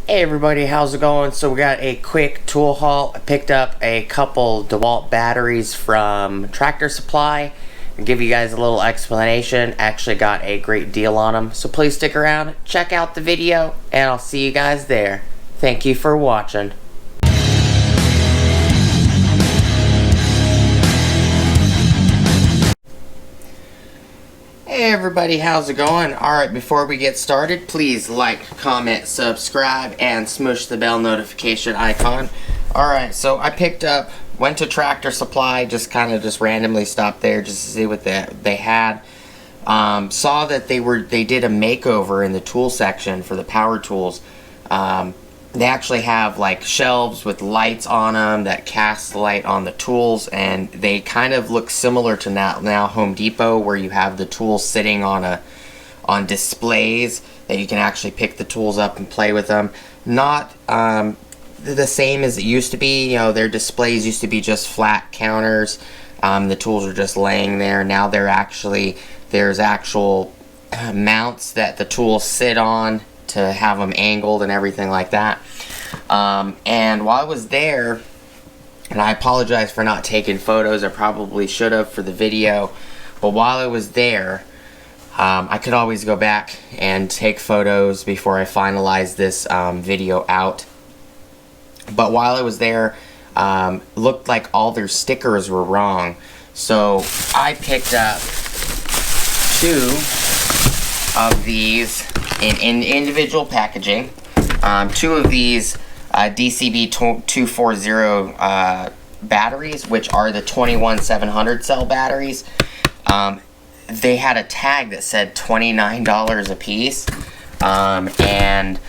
Hey everybody, how's it going? So we got a quick tool haul. I picked up a couple Dewalt batteries from Tractor Supply. I'll give you guys a little explanation. Actually got a great deal on them. So please stick around, check out the video, and I'll see you guys there. Thank you for watching. Hey everybody, how's it going? Alright, before we get started, please like, comment, subscribe, and smush the bell notification icon. Alright, so I went to Tractor Supply, just randomly stopped there just to see what they had. Saw that they did a makeover in the tool section for the power tools. They actually have like shelves with lights on them that cast light on the tools, and they kind of look similar to now Home Depot, where you have the tools sitting on displays that you can actually pick the tools up and play with them. Not the same as it used to be. You know, their displays used to be just flat counters. The tools are just laying there. Now there's actual mounts that the tools sit on to have them angled and everything like that. And while I was there, and I apologize for not taking photos, I probably should have for the video, but while I was there, I could always go back and take photos before I finalize this video out. But while I was there, looked like all their stickers were wrong. So I picked up two of these in individual packaging. Two of these DCB240 batteries, which are the 21700 cell batteries. They had a tag that said $29 a piece, and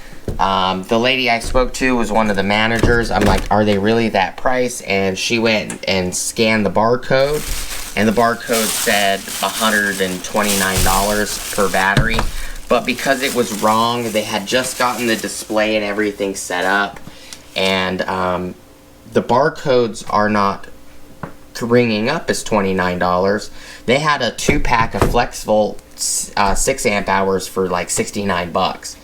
the lady I spoke to was one of the managers. I'm like, are they really that price? And she went and scanned the barcode, and the barcode said $129 per battery. But because it was wrong, they had just gotten the display and everything set up, and the barcodes are not ringing up as $29. They had a 2-pack of FlexVolt 6 amp hours for like 69 bucks.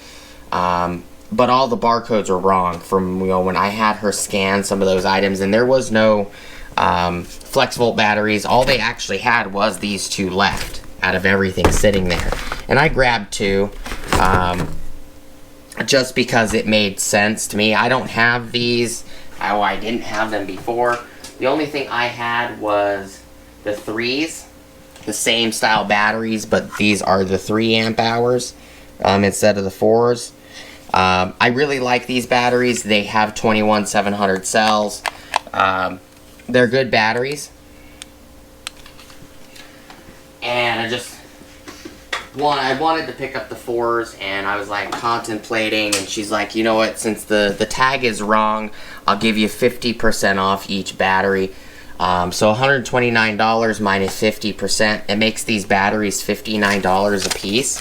But all the barcodes were wrong from, you know, when I had her scan some of those items, and there was no FlexVolt batteries. All they actually had was these two left out of everything sitting there. And I grabbed two just because it made sense to me. I don't have these. I didn't have them before. The only thing I had was the 3s, the same style batteries, but these are the 3 amp hours instead of the 4s. I really like these batteries. They have 21700 cells. They're good batteries. And I wanted to pick up the 4s, and I was like contemplating, and she's like, you know what, since the tag is wrong, I'll give you 50% off each battery. So $129 minus 50%, it makes these batteries $59 a piece,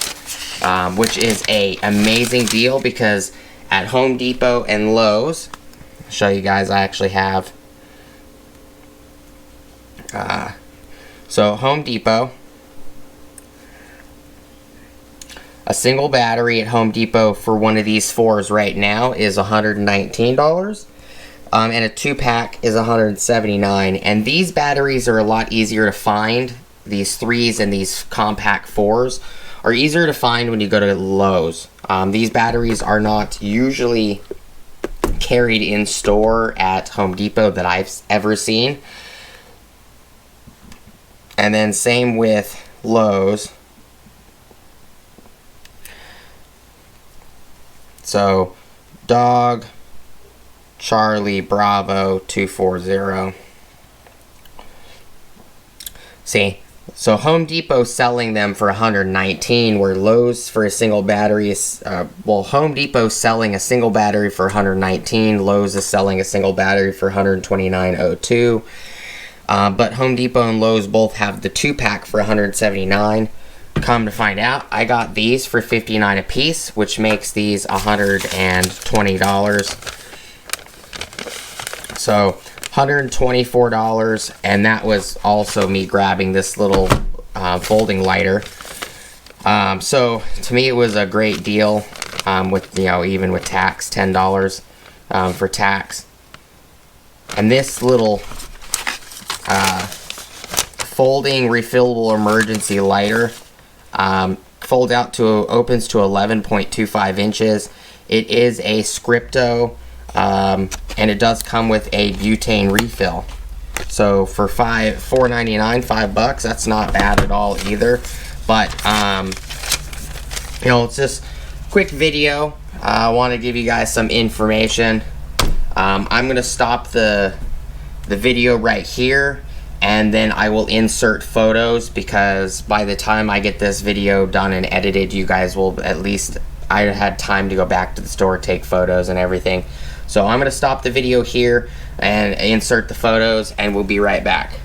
which is a amazing deal, because at Home Depot and Lowe's, I'll show you guys, I actually have, so Home Depot, a single battery at Home Depot for one of these 4s right now is $119, and a 2-pack is $179. And these batteries are a lot easier to find. These 3s and these compact 4s are easier to find when you go to Lowe's. These batteries are not usually carried in store at Home Depot that I've ever seen. And then same with Lowe's. So, Dog, Charlie, Bravo, 240. See, so Home Depot selling them for $119, where Lowe's for a single battery is, Home Depot selling a single battery for $119, Lowe's is selling a single battery for $129.02. But Home Depot and Lowe's both have the 2-pack for $179. Come to find out, I got these for $59 a piece, which makes these $120. So $124, and that was also me grabbing this little folding lighter. So to me it was a great deal. with, you know, even with tax, $10 for tax. And this little folding refillable emergency lighter opens to 11.25 inches. It is a Scripto, and it does come with a butane refill. So for $4.99, $5, that's not bad at all either. But you know, it's just a quick video. I want to give you guys some information. I'm gonna stop the video right here, and then I will insert photos, because by the time I get this video done and edited, you guys will at least, I had time to go back to the store, take photos and everything. So I'm gonna stop the video here and insert the photos, and we'll be right back.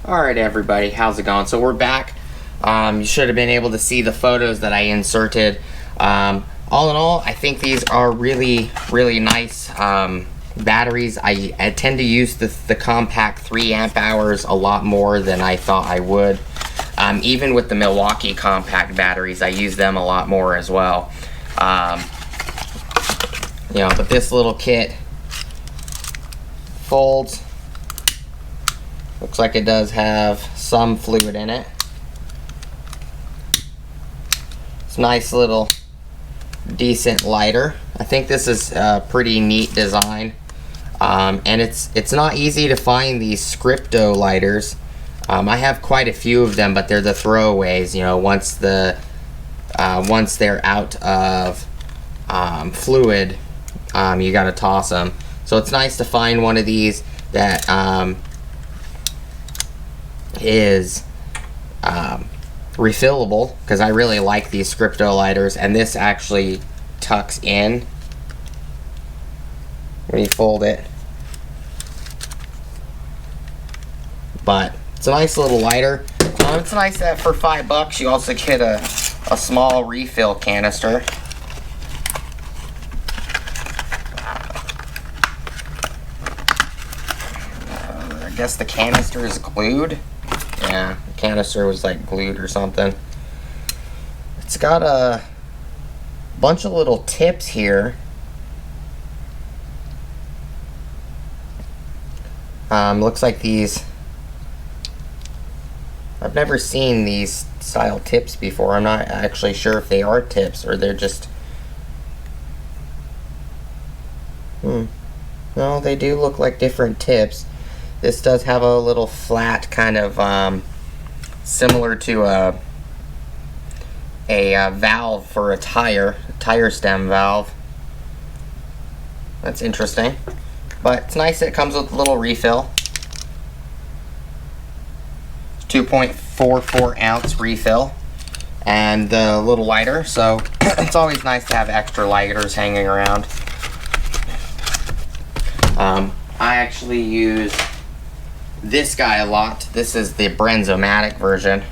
Alright everybody, how's it going? So we're back. You should have been able to see the photos that I inserted. All in all, I think these are really nice batteries. I tend to use the compact 3 amp hours a lot more than I thought I would. Even with the Milwaukee compact batteries, I use them a lot more as well. You know, but this little kit folds. Looks like it does have some fluid in it. It's a nice little decent lighter. I think this is a pretty neat design. And it's not easy to find these Scripto lighters. I have quite a few of them, but they're the throwaways. You know, once they're out of fluid, you gotta toss them. So it's nice to find one of these that is refillable, because I really like these Scripto lighters, and this actually tucks in when you fold it. But it's a nice little lighter. It's nice that for $5 you also get a small refill canister. I guess the canister is glued. Yeah, the canister was like glued or something. It's got a bunch of little tips here. Looks like these, I've never seen these style tips before. I'm not actually sure if they are tips or they're just, no, they do look like different tips. This does have a little flat kind of similar to a valve for a tire stem valve. That's interesting, but it's nice that it comes with a little refill. 2.44 ounce refill, and a little lighter. So it's always nice to have extra lighters hanging around. I actually use this guy a lot. This is the Brenzomatic version,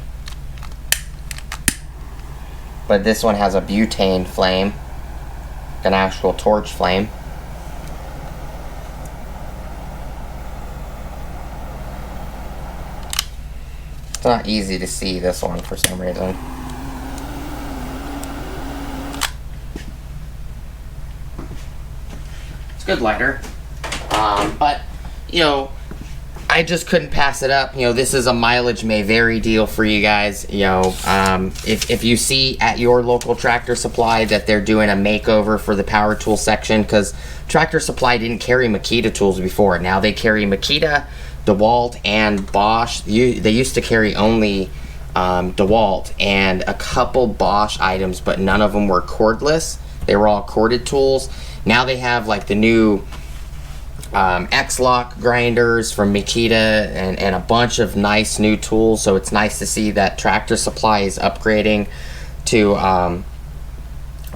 but this one has a butane flame, an actual torch flame. It's not easy to see this one for some reason. It's a good lighter. But, you know, I just couldn't pass it up. You know, this is a mileage may vary deal for you guys. You know, if you see at your local Tractor Supply that they're doing a makeover for the power tool section, because Tractor Supply didn't carry Makita tools before. Now they carry Makita, Dewalt, and Bosch. They used to carry only Dewalt and a couple Bosch items, but none of them were cordless. They were all corded tools. Now they have like the new X-Lock grinders from Makita and a bunch of nice new tools. So it's nice to see that Tractor Supply is upgrading to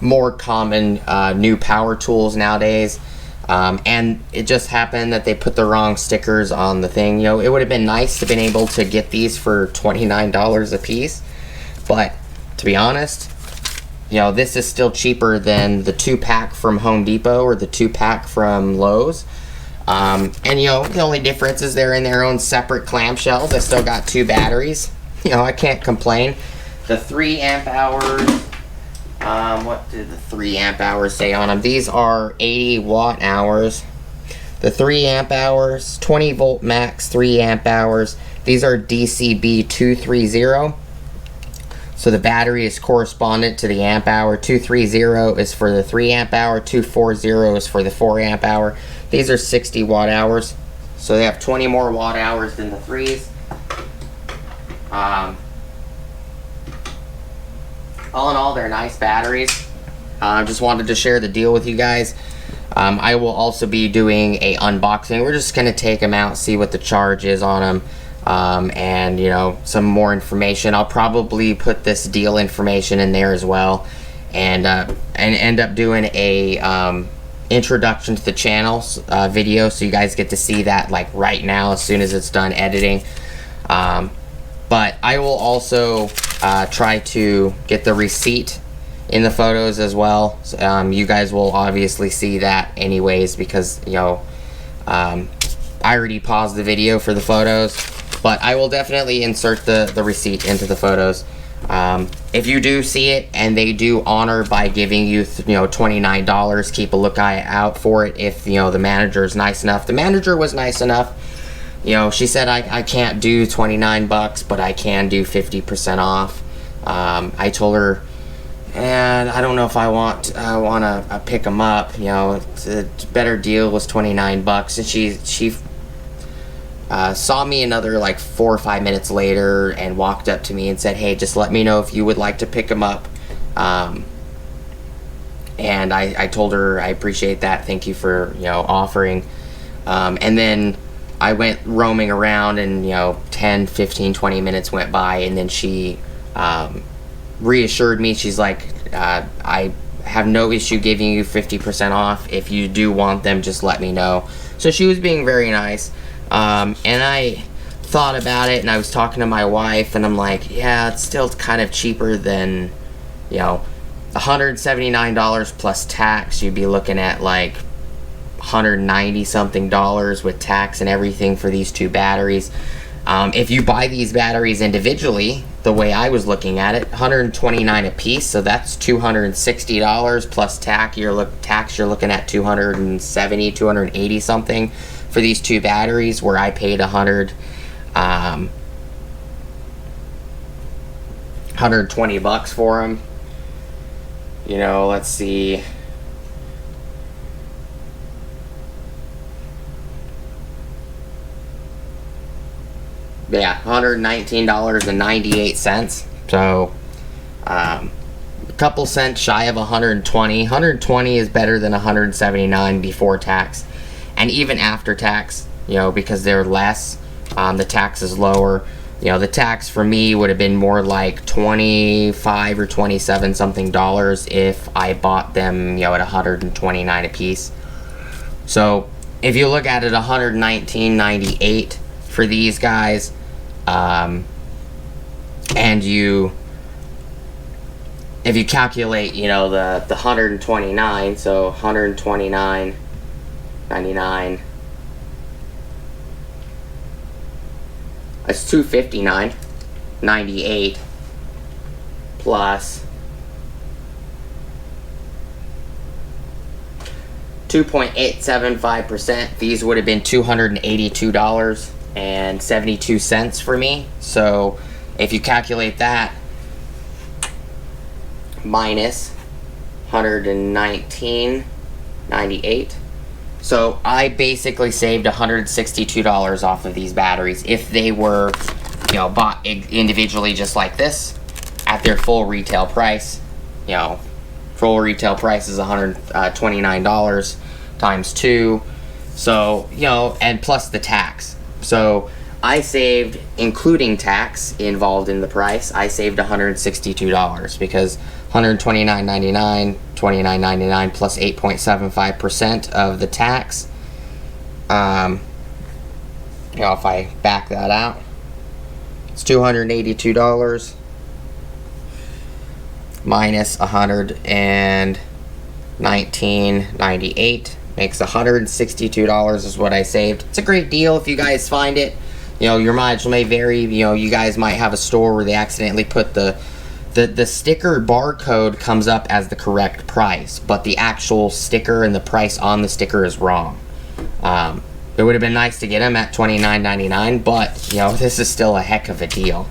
more common new power tools nowadays. And it just happened that they put the wrong stickers on the thing. You know, it would have been nice to have been able to get these for $29 a piece, but to be honest, you know, this is still cheaper than the 2-pack from Home Depot or the 2-pack from Lowe's. And you know, the only difference is they're in their own separate clamshells. They still got 2 batteries. You know, I can't complain. The 3 amp hours, what did the 3 amp hours say on them? These are 80 watt hours. The 3 amp hours, 20 volt max, 3 amp hours. These are DCB240. So the battery is correspondent to the amp hour. 230 is for the 3 amp hour. 240 is for the 4 amp hour. These are 60 watt hours. So they have 20 more watt hours than the 3s. All in all, they're nice batteries. Just wanted to share the deal with you guys. I will also be doing a unboxing. We're just going to take them out, see what the charge is on them. And you know, some more information. I'll probably put this deal information in there as well, and end up doing a introduction to the channel video, so you guys get to see that like right now as soon as it's done editing. But I will also try to get the receipt in the photos as well. You guys will obviously see that anyways, because you know, I already paused the video for the photos. But I will definitely insert the receipt into the photos. If you do see it and they do honor by giving you, you know, $29, keep a lookout out for it. If, you know, the manager is nice enough. The manager was nice enough. You know, she said I can't do 29 bucks, but I can do 50% off. I told her, and I don't know if I want to pick them up. You know, the better deal was 29 bucks, and she saw me another like 4 or 5 minutes later and walked up to me and said, hey, just let me know if you would like to pick them up. And I told her I appreciate that, thank you for, you know, offering. And then I went roaming around, and you know, 10, 15, 20 minutes went by, and then she reassured me. She's like, I have no issue giving you 50% off. If you do want them, just let me know. So she was being very nice. And I thought about it, and I was talking to my wife, and I'm like, yeah, it's still kind of cheaper than, you know, $179 plus tax. You'd be looking at like $190 something with tax and everything for these 2 batteries. If you buy these batteries individually, the way I was looking at it, $129 a piece, so that's $260 plus tax. You're looking at $270, $280 something for these 2 batteries, where I paid $120 for them. You know, let's see. Yeah, $119.98. So, a couple cents shy of 120. 120 is better than 179 before tax, and even after tax. You know, because they're less, the tax is lower. You know, the tax for me would have been more like 25 or 27 something dollars if I bought them, you know, at 129 a piece. So if you look at it, 119.98 for these guys, and if you calculate, you know, the 129, so 129.99, that's 259.98 plus 2.875%. These would have been $282.72 for me. So if you calculate that minus 119.98, so I basically saved $162 off of these batteries if they were, you know, bought individually just like this at their full retail price. You know, full retail price is $129 times 2, so, you know, and plus the tax. So I saved, including tax involved in the price, I saved $162 because $129.99, $29.99 plus 8.75% of the tax. You know, if I back that out, it's $282 minus 119.98 makes $162 is what I saved. It's a great deal if you guys find it. You know, your mileage may vary. You know, you guys might have a store where they accidentally put the sticker barcode comes up as the correct price, but the actual sticker and the price on the sticker is wrong. It would have been nice to get them at $29.99, but, you know, this is still a heck of a deal.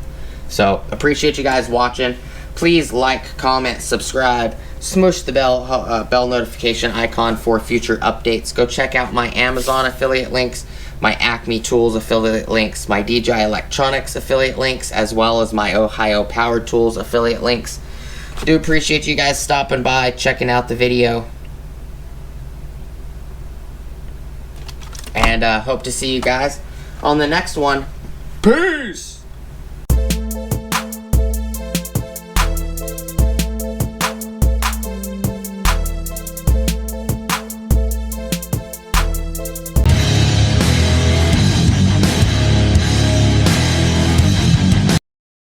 So, appreciate you guys watching. Please like, comment, subscribe, smoosh the bell notification icon for future updates. Go check out my Amazon affiliate links, my Acme Tools affiliate links, my DJI Electronics affiliate links, as well as my Ohio Power Tools affiliate links. I do appreciate you guys stopping by, checking out the video, and hope to see you guys on the next one. Peace!